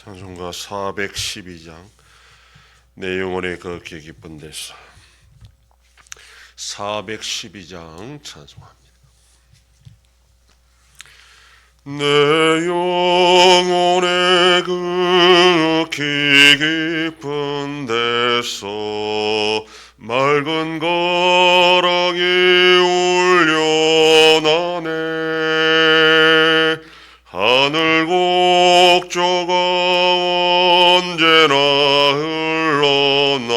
찬송가 412장 내 영혼의 걷기 기쁜 데서 412장 찬송합니다. 내 영혼의 걷기 깊은 데서 맑은 가락이 울려나네. 하늘 곡조가 언제나 흘러나와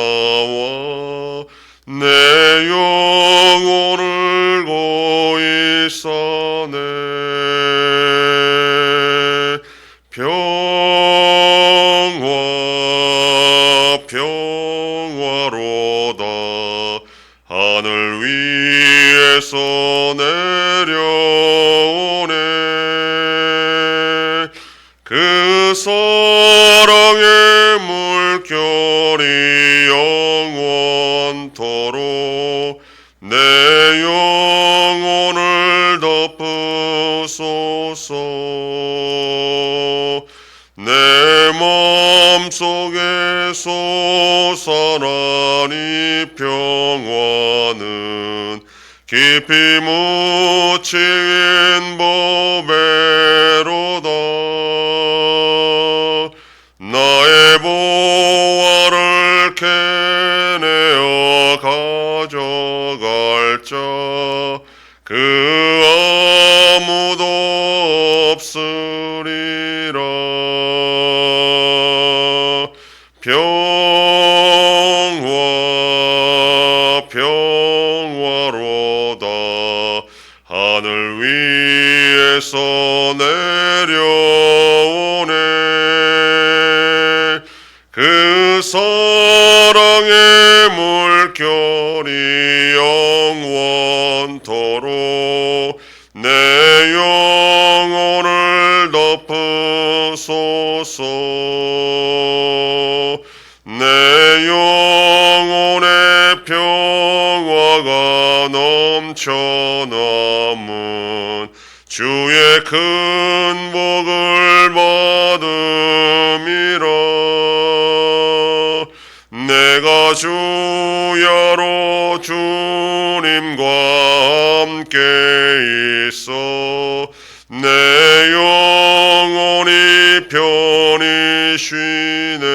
내 영혼을 고이 싸네. 평화 평화로다 하늘 위에서 내려오네. 그 사랑의 물결이 영원토록 내 영혼을 덮으소서. 내 마음속에 솟아난 이 평화는 깊이 묻힌 보배로다. 나의 보화를 캐내어 가져갈 자 그 아무도 없으리라. 평화로다 하늘 위에서 내려오네. 그 사랑의 물결이 영원토록 내 영혼을 덮으소서. 내 영혼의 평화가 넘쳐남은 주의 큰 복을 받음이라. 내가 주야로 주님과 함께 있어 내 영혼이 편히 쉬네.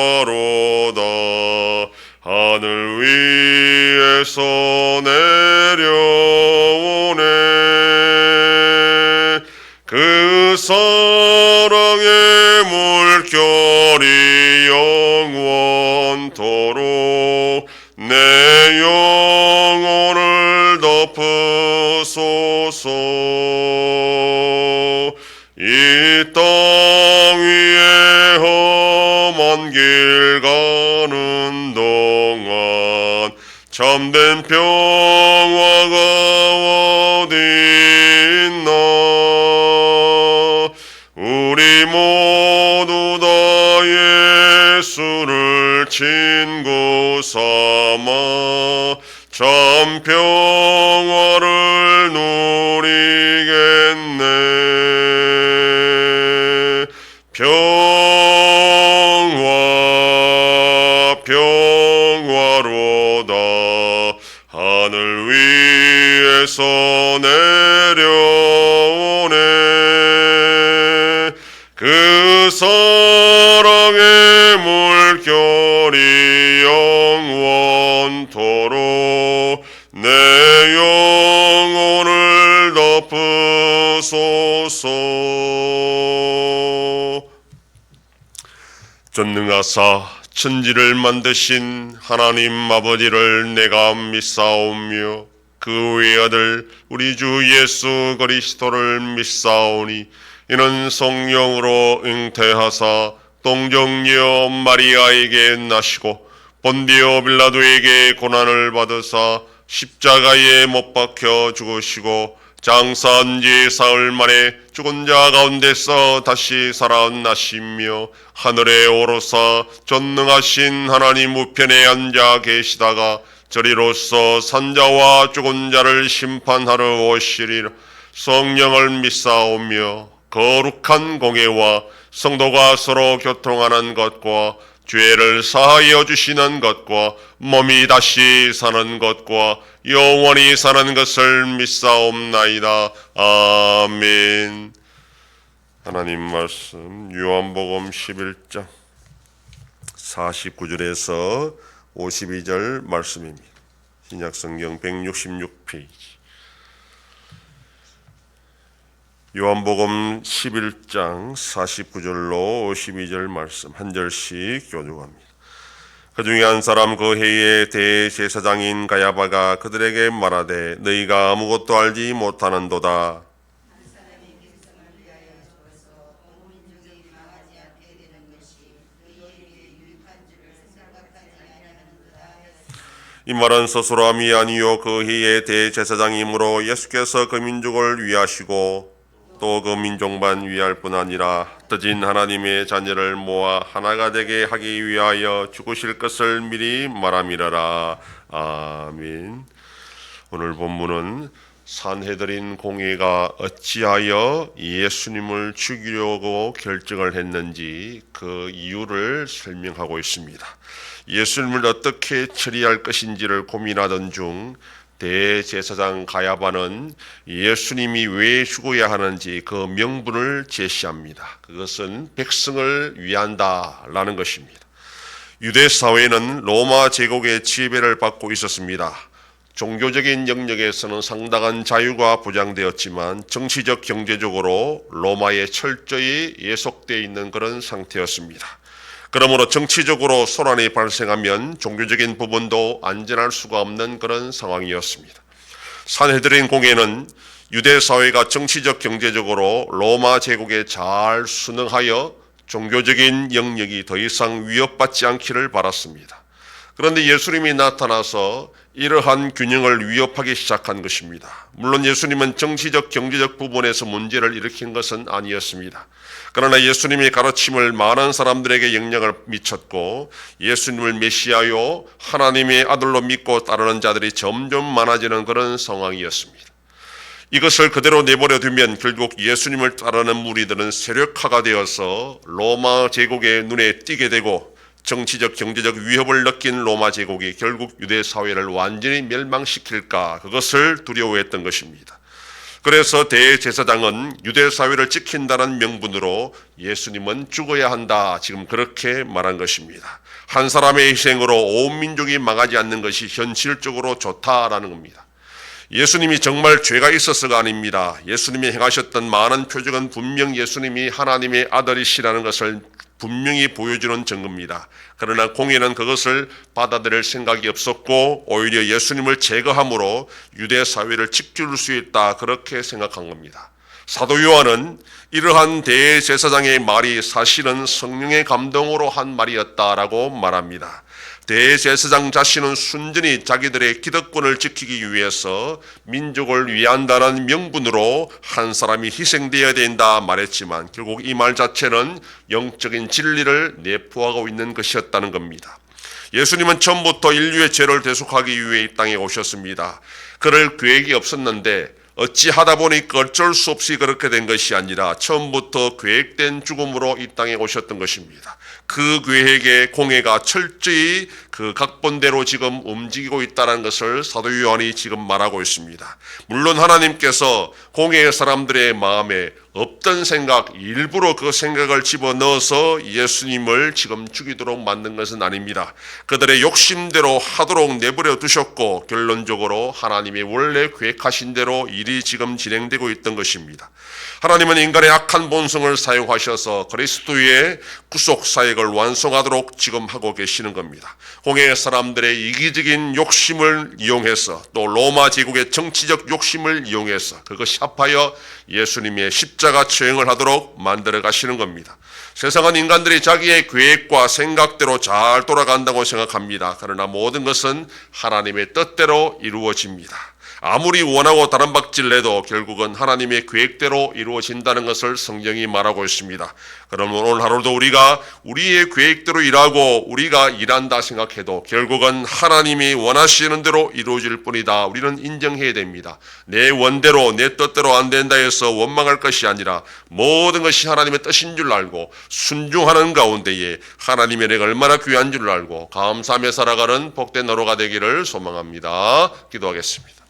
평화로다 하늘 위에서 내려오네. 그 사랑의 물결이 영원토록 내 영혼을 덮으소서. 이 땅 위에 험한 길 가는 동안 참된 평화가 어디 있나. 우리 모두 다 예수를 친구 삼아 참 평화를 누리겠네. 평화로다 하늘 위에서 내려오네. 그 사랑의 물결이 영원토록 내 영혼을 덮으소서. 전능하사 천지를 만드신 하나님 아버지를 내가 믿사오며 그 외아들 우리 주 예수 그리스도를 믿사오니 이는 성령으로 잉태하사 동정녀 마리아에게 나시고 본디오 빌라도에게 고난을 받으사 십자가에 못 박혀 죽으시고 장사한 지 사흘 만에 죽은 자 가운데서 다시 살아나시며 하늘에 오르사 전능하신 하나님 우편에 앉아 계시다가 저리로서 산자와 죽은 자를 심판하러 오시리라. 성령을 믿사오며 거룩한 공예와 성도가 서로 교통하는 것과 죄를 사하여 주시는 것과 몸이 다시 사는 것과 영원히 사는 것을 믿사옵나이다. 아멘. 하나님 말씀 요한복음 11장 49절에서 52절 말씀입니다. 신약성경 166페이지. 요한복음 11장 49절로 52절 말씀 한 절씩 교독합니다. 그 중에 한 사람 그 해의 대제사장인 가야바가 그들에게 말하되 너희가 아무것도 알지 못하는도다. 이 말은 스스로함이 아니요 그 해의 대제사장이므로 예수께서 그 민족을 위하시고 또 그 민족만 위할 뿐 아니라 뜻인 하나님의 자녀를 모아 하나가 되게 하기 위하여 죽으실 것을 미리 말함이라라. 아멘. 오늘 본문은 산헤드린 공회가 어찌하여 예수님을 죽이려고 결정을 했는지 그 이유를 설명하고 있습니다. 예수님을 어떻게 처리할 것인지를 고민하던 중 대제사장 가야바는 예수님이 왜 죽어야 하는지 그 명분을 제시합니다. 그것은 백성을 위한다라는 것입니다. 유대 사회는 로마 제국의 지배를 받고 있었습니다. 종교적인 영역에서는 상당한 자유가 보장되었지만 정치적 경제적으로 로마에 철저히 예속되어 있는 그런 상태였습니다. 그러므로 정치적으로 소란이 발생하면 종교적인 부분도 안전할 수가 없는 그런 상황이었습니다. 산헤드린 공회는 유대 사회가 정치적 경제적으로 로마 제국에 잘 순응하여 종교적인 영역이 더 이상 위협받지 않기를 바랐습니다. 그런데 예수님이 나타나서 이러한 균형을 위협하기 시작한 것입니다. 물론 예수님은 정치적 경제적 부분에서 문제를 일으킨 것은 아니었습니다. 그러나 예수님의 가르침을 많은 사람들에게 영향을 미쳤고 예수님을 메시아요 하나님의 아들로 믿고 따르는 자들이 점점 많아지는 그런 상황이었습니다. 이것을 그대로 내버려 두면 결국 예수님을 따르는 무리들은 세력화가 되어서 로마 제국의 눈에 띄게 되고 정치적 경제적 위협을 느낀 로마 제국이 결국 유대 사회를 완전히 멸망시킬까 그것을 두려워했던 것입니다. 그래서 대제사장은 유대 사회를 지킨다는 명분으로 예수님은 죽어야 한다 지금 그렇게 말한 것입니다. 한 사람의 희생으로 온 민족이 망하지 않는 것이 현실적으로 좋다라는 겁니다. 예수님이 정말 죄가 있어서가 아닙니다. 예수님이 행하셨던 많은 표적은 분명 예수님이 하나님의 아들이시라는 것을 분명히 보여주는 증거입니다. 그러나 공회는 그것을 받아들일 생각이 없었고 오히려 예수님을 제거함으로 유대 사회를 지킬 수 있다 그렇게 생각한 겁니다. 사도 요한은 이러한 대제사장의 말이 사실은 성령의 감동으로 한 말이었다라고 말합니다. 대제사장 자신은 순전히 자기들의 기득권을 지키기 위해서 민족을 위한다는 명분으로 한 사람이 희생되어야 된다 말했지만 결국 이 말 자체는 영적인 진리를 내포하고 있는 것이었다는 겁니다. 예수님은 처음부터 인류의 죄를 대속하기 위해 이 땅에 오셨습니다. 그럴 계획이 없었는데 어찌 하다 보니까 어쩔 수 없이 그렇게 된 것이 아니라 처음부터 계획된 죽음으로 이 땅에 오셨던 것입니다. 그 계획의 공회가 철저히 그 각본대로 지금 움직이고 있다는 것을 사도 요한이 지금 말하고 있습니다. 물론 하나님께서 공회의 사람들의 마음에 없던 생각, 일부러 그 생각을 집어넣어서 예수님을 지금 죽이도록 만든 것은 아닙니다. 그들의 욕심대로 하도록 내버려 두셨고 결론적으로 하나님의 원래 계획하신 대로 일이 지금 진행되고 있던 것입니다. 하나님은 인간의 악한 본성을 사용하셔서 그리스도의 구속 사역을 완성하도록 지금 하고 계시는 겁니다. 공회의 사람들의 이기적인 욕심을 이용해서 또 로마 제국의 정치적 욕심을 이용해서 그것이 합하여 예수님의 십자가 처형을 하도록 만들어 가시는 겁니다. 세상은 인간들이 자기의 계획과 생각대로 잘 돌아간다고 생각합니다. 그러나 모든 것은 하나님의 뜻대로 이루어집니다. 아무리 원하고 다른박질내도 결국은 하나님의 계획대로 이루어진다는 것을 성경이 말하고 있습니다. 그러면 오늘 하루도 우리가 우리의 계획대로 일하고 우리가 일한다 생각해도 결국은 하나님이 원하시는 대로 이루어질 뿐이다. 우리는 인정해야 됩니다. 내 원대로 내 뜻대로 안 된다 해서 원망할 것이 아니라 모든 것이 하나님의 뜻인 줄 알고 순종하는 가운데에 하나님의 은혜가 얼마나 귀한 줄 알고 감사하며 살아가는 복된 하루가 되기를 소망합니다. 기도하겠습니다.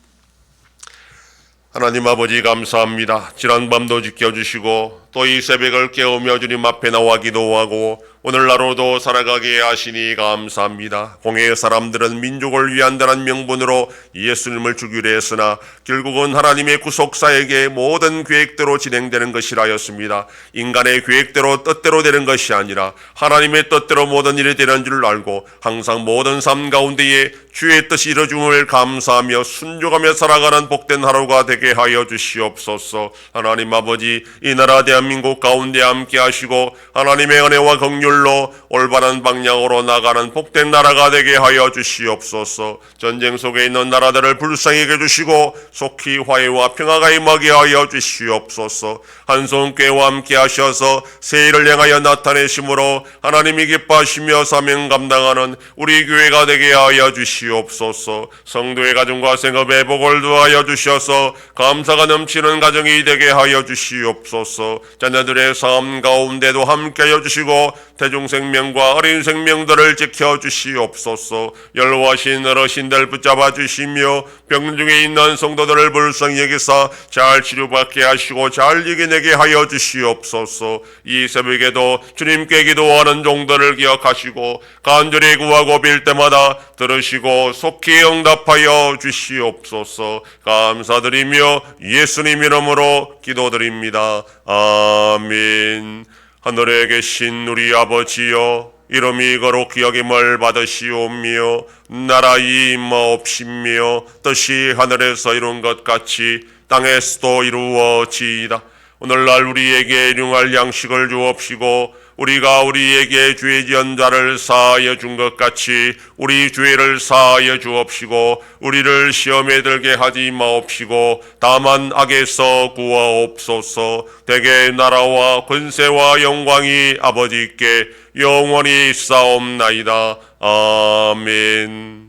하나님 아버지 감사합니다. 지난 밤도 지켜주시고 또 이 새벽을 깨우며 주님 앞에 나와 기도하고 오늘 하루도 살아가게 하시니 감사합니다. 공회의 사람들은 민족을 위한다는 명분으로 예수님을 죽이려 했으나 결국은 하나님의 구속사에게 모든 계획대로 진행되는 것이라였습니다. 인간의 계획대로 뜻대로 되는 것이 아니라 하나님의 뜻대로 모든 일이 되는 줄 알고 항상 모든 삶 가운데에 주의 뜻이 이루어짐을 감사하며 순종하며 살아가는 복된 하루가 되게 하여 주시옵소서. 하나님 아버지, 이 나라 대한민국 가운데 함께 하시고 하나님의 은혜와 긍휼로 올바른 방향으로 나가는 복된 나라가 되게 하여 주시옵소서. 전쟁 속에 있는 나라들을 불쌍히 여겨주시고 속히 화해와 평화가 임하게 하여 주시옵소서. 한송교회와 함께 하셔서 새해를 향하여 나타내심으로 하나님이 기뻐하시며 사명 감당하는 우리 교회가 되게 하여 주시옵소서. 성도의 가정과 생업에 복을 더하여 주셔서 감사가 넘치는 가정이 되게 하여 주시옵소서. 자녀들의 삶 가운데도 함께 하여 주시고 대중생명과 어린 생명들을 지켜주시옵소서. 연로하신 어르신들 붙잡아 주시며 병 중에 있는 성도들을 불쌍히 여기사 잘 치료받게 하시고 잘 이겨내게 하여 주시옵소서. 이 새벽에도 주님께 기도하는 종들을 기억하시고 간절히 구하고 빌 때마다 들으시고 속히 응답하여 주시옵소서. 감사드리며 예수님 이름으로 기도드립니다. 아멘. 하늘에 계신 우리 아버지여, 이름이 거룩히 여김을 받으시오며 나라의 임하옵시며 뜻이 하늘에서 이룬 것 같이 땅에서도 이루어지이다. 오늘날 우리에게 일용할 양식을 주옵시고 우리가 우리에게 죄 지은 자를 사하여 준 것 같이 우리 죄를 사하여 주옵시고 우리를 시험에 들게 하지 마옵시고 다만 악에서 구하옵소서. 대개 나라와 권세와 영광이 아버지께 영원히 있사옵나이다. 아멘.